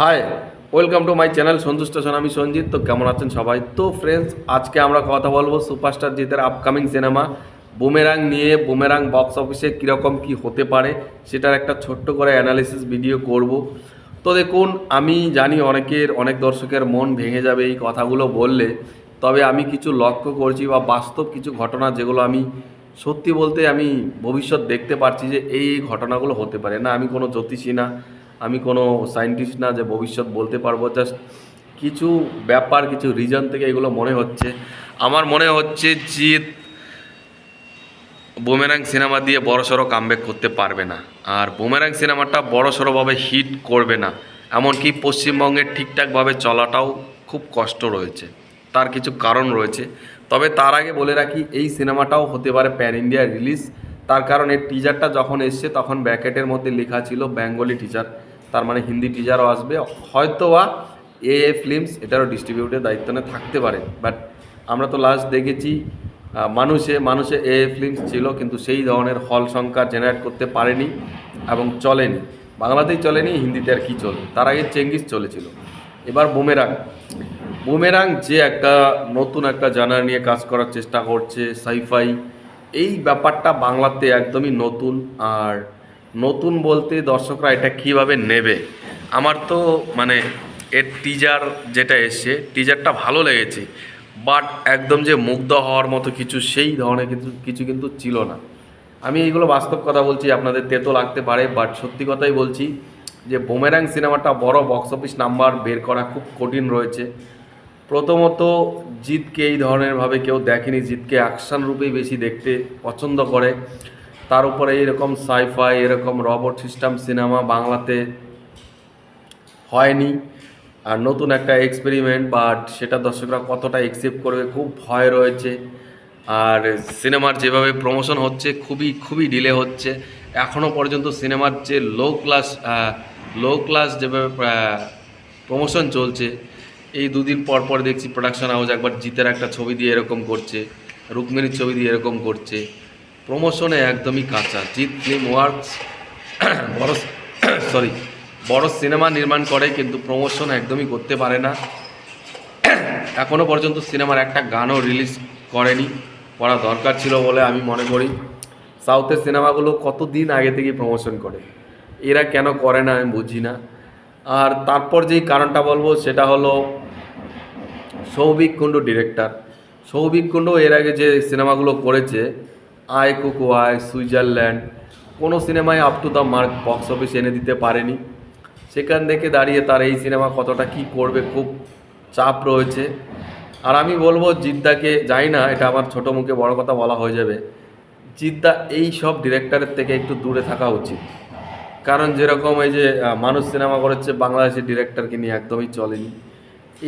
High, welcome to my channel Sanju station. আমি সঞ্জিত। তো কেমন আছেন সবাই? তো ফ্রেন্ডস, আজকে আমরা কথা বলবো সুপারস্টার জিতের আপকামিং সিনেমা বুমেরাং নিয়ে। বুমেরাং বক্স অফিসে কীরকম কি হতে পারে সেটার একটা ছোট্ট করে অ্যানালিসিস ভিডিও করব। তো দেখুন, আমি জানি অনেকের অনেক দর্শকের মন ভেঙে যাবে এই কথাগুলো বললে, তবে আমি কিছু লক্ষ্য করছি বা বাস্তব কিছু ঘটনা যেগুলো আমি সত্যি বলতে আমি ভবিষ্যৎ দেখতে পারছি যে এই ঘটনাগুলো হতে পারে। না, আমি কোনো জ্যোতিষী না, আমি কোনো সায়েন্টিস্ট না যে ভবিষ্যৎ বলতে পারবো। জাস্ট কিছু ব্যাপার, কিছু রিজন থেকে এগুলো মনে হচ্ছে। আমার মনে হচ্ছে জিৎ বুমেরাং সিনেমা দিয়ে বড়সড় কামব্যাক করতে পারবে না, আর বুমেরাং সিনেমাটা বড়সড়ভাবে হিট করবে না। এমনকি পশ্চিমবঙ্গের ঠিকঠাকভাবে চলাটাও খুব কষ্ট রয়েছে। তার কিছু কারণ রয়েছে। তবে তার আগে বলে রাখি, এই সিনেমাটাও হতে পারে প্যান ইন্ডিয়া রিলিজ। তার কারণ এর টিজারটা যখন এসছে তখন ব্র্যাকেটের মধ্যে লেখা ছিল বেঙ্গলি টিজার, তার মানে হিন্দি টিজারও আসবে। হয়তোবা ফিল্মস এটারও ডিস্ট্রিবিউটের দায়িত্ব নিয়ে থাকতে পারে। বাট আমরা তো লাস্ট দেখেছি মানুষে ফিল্মস ছিল, কিন্তু সেই ধরনের হল সংখ্যা জেনারেট করতে পারেনি এবং চলেনি। বাংলাতেই চলেনি, হিন্দিতে আর কি চলবে। তার আগে চেঙ্গিস চলেছিল। এবার বুমেরাং বুমেরাং যে একটা নতুন একটা জানার নিয়ে কাজ করার চেষ্টা করছে, সাইফাই, এই ব্যাপারটা বাংলাতে একদমই নতুন। আর নতুন বলতে দর্শকরা এটা কীভাবে নেবে, আমার তো মানে এর টিজার যেটা এসছে, টিজারটা ভালো লেগেছে। বাট একদম যে মুগ্ধ হওয়ার মতো কিছু, সেই ধরনের কিছু কিছু কিন্তু ছিল না। আমি এইগুলো বাস্তব কথা বলছি, আপনাদের তেতো লাগতে পারে, বাট সত্যি কথাই বলছি যে বুমেরাং সিনেমাটা বড় বক্স অফিস নাম্বার বের করা খুব কঠিন রয়েছে। প্রথমত, জিতকে এই ধরনেরভাবে কেউ দেখেনি। জিতকে অ্যাকশন রূপেই বেশি দেখতে পছন্দ করে। তার উপরে এরকম সাইফাই, এরকম রবট সিস্টেম সিনেমা বাংলাতে হয়নি। আর নতুন একটা এক্সপেরিমেন্ট, বাট সেটা দর্শকরা কতটা অ্যাকসেপ্ট করবে খুব ভয় রয়েছে। আর সিনেমার যেভাবে প্রমোশন হচ্ছে খুবই খুবই ডিলে হচ্ছে। এখনও পর্যন্ত সিনেমার যে লো ক্লাস যেভাবে প্রমোশন চলছে, এই দুদিন পর পর দেখছি প্রোডাকশন হাউস একবার জিতের একটা ছবি দিয়ে এরকম করছে, রুক্মিণীর ছবি দিয়ে এরকম করছে। প্রমোশনে একদমই কাঁচা। জিৎ ফিল্ম ওয়ার্কস বড় সরি বড় সিনেমা নির্মাণ করে, কিন্তু প্রমোশন একদমই করতে পারে না। এখনও পর্যন্ত সিনেমার একটা গানও রিলিজ করেনি, করা দরকার ছিল বলে আমি মনে করি। সাউথের সিনেমাগুলো কতদিন আগে থেকে প্রমোশন করে, এরা কেন করে না আমি বুঝি না। আর তারপর যেই কারণটা বলবো সেটা হলো সৌভিক কুণ্ডু ডিরেক্টর। সৌভিক কুণ্ডু এর আগে যে সিনেমাগুলো করেছে, আয় কুকু আয়, সুইজারল্যান্ড, কোনো সিনেমায় up to the mark box office এনে দিতে পারেনি। সেখান থেকে দাঁড়িয়ে তার এই সিনেমা কতটা কি করবে, খুব চাপ রয়েছে। আর আমি বলবো জিদ্দাকে, যাই না এটা আমার ছোটো মুখে বড় কথা বলা হয়ে যাবে, জিদ্দা এই সব ডিরেক্টরের থেকে একটু দূরে থাকা উচিত। কারণ যেরকম এই যে মানুষ সিনেমা করেছে, বাংলাদেশের ডিরেক্টরকে নিয়ে একদমই চলেনি।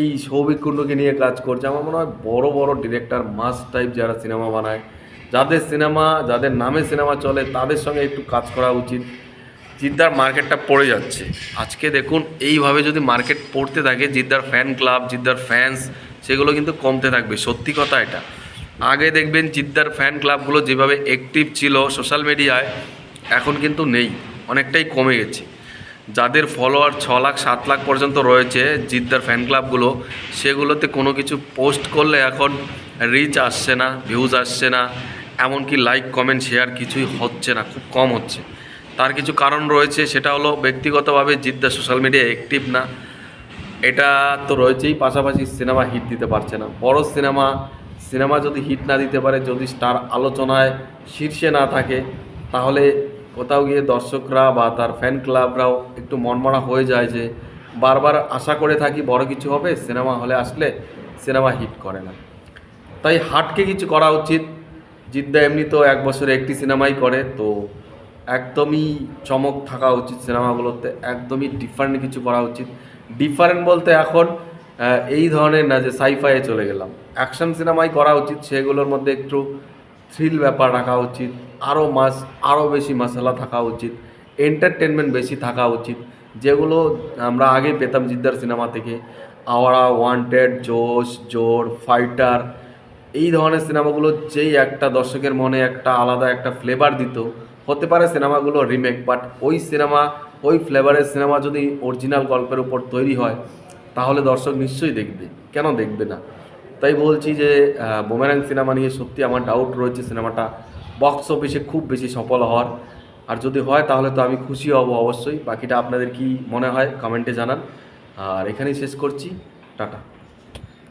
এই সৌভিক কুণ্ডুকে নিয়ে কাজ করছে। আমার মনে হয় বড় বড় ডিরেক্টর, মাস টাইপ যারা সিনেমা বানায়, যাদের নামে সিনেমা চলে, তাদের সঙ্গে একটু কাজ করা উচিত। জিদ্দার মার্কেটটা পড়ে যাচ্ছে। আজকে দেখুন, এইভাবে যদি মার্কেট পড়তে থাকে, জিদ্দার ফ্যান ক্লাব, জিদ্দার ফ্যান্স, সেগুলো কিন্তু কমতে থাকবে। সত্যি কথা এটা। আগে দেখবেন জিদ্দার ফ্যান ক্লাবগুলো যেভাবে অ্যাক্টিভ ছিল সোশ্যাল মিডিয়ায়, এখন কিন্তু নেই, অনেকটাই কমে গেছে। যাদের ফলোয়ার 6 লাখ 7 লাখ পর্যন্ত রয়েছে জিদ্দার ফ্যান ক্লাবগুলো, সেগুলোতে কোনো কিছু পোস্ট করলে এখন রিচ আসছে না, ভিউজ আসছে না, এমনকি লাইক কমেন্ট শেয়ার কিছুই হচ্ছে না, খুব কম হচ্ছে। তার কিছু কারণ রয়েছে, সেটা হলো ব্যক্তিগতভাবে জিদ্দা সোশ্যাল মিডিয়ায় অ্যাক্টিভ না, এটা তো রয়েছেই। পাশাপাশি সিনেমা হিট দিতে পারছে না। বড় সিনেমা যদি হিট না দিতে পারে, যদি স্টার আলোচনায় শীর্ষে না থাকে, তাহলে কোথাও গিয়ে দর্শকরা বা তার ফ্যান ক্লাবরাও একটু মনমরা হয়ে যায় যে বারবার আশা করে থাকি বড় কিছু হবে, সিনেমা হলে আসলে সিনেমা হিট করে না। তাই হাটকে কিছু করা উচিত। জিদ্দা এমনি তো এক বছরে একটি সিনেমাই করে, তো একদমই চমক থাকা উচিত সিনেমাগুলোতে, একদমই ডিফারেন্ট কিছু করা উচিত। ডিফারেন্ট বলতে এখন এই ধরনের না যে সাইফাইয়ে চলে গেলাম, অ্যাকশন সিনেমাই করা উচিত। সেগুলোর মধ্যে একটু থ্রিল ব্যাপার রাখা উচিত, আরও বেশি মশলা থাকা উচিত, এন্টারটেনমেন্ট বেশি থাকা উচিত, যেগুলো আমরা আগে পেতাম জিদ্দার সিনেমা থেকে। আওয়ারা, ওয়ান্টেড, জোশ, জোর, ফাইটার, এই ধরনের সিনেমাগুলো যেই একটা দর্শকের মনে একটা আলাদা একটা ফ্লেভার দিত। হতে পারে সিনেমাগুলো রিমেক, বাট ওই সিনেমা ওই ফ্লেভারের সিনেমা যদি অরিজিনাল গল্পের উপর তৈরি হয় তাহলে দর্শক নিশ্চয়ই দেখবে, কেন দেখবে না। তাই বলছি যে বুমেরাং সিনেমা নিয়ে সত্যি আমার ডাউট রয়েছে সিনেমাটা বক্স অফিসে খুব বেশি সফল হওয়ার। আর যদি হয় তাহলে তো আমি খুশি হব অবশ্যই। বাকিটা আপনাদের কি মনে হয় কমেন্টে জানান। আর এখানেই শেষ করছি, টাটা।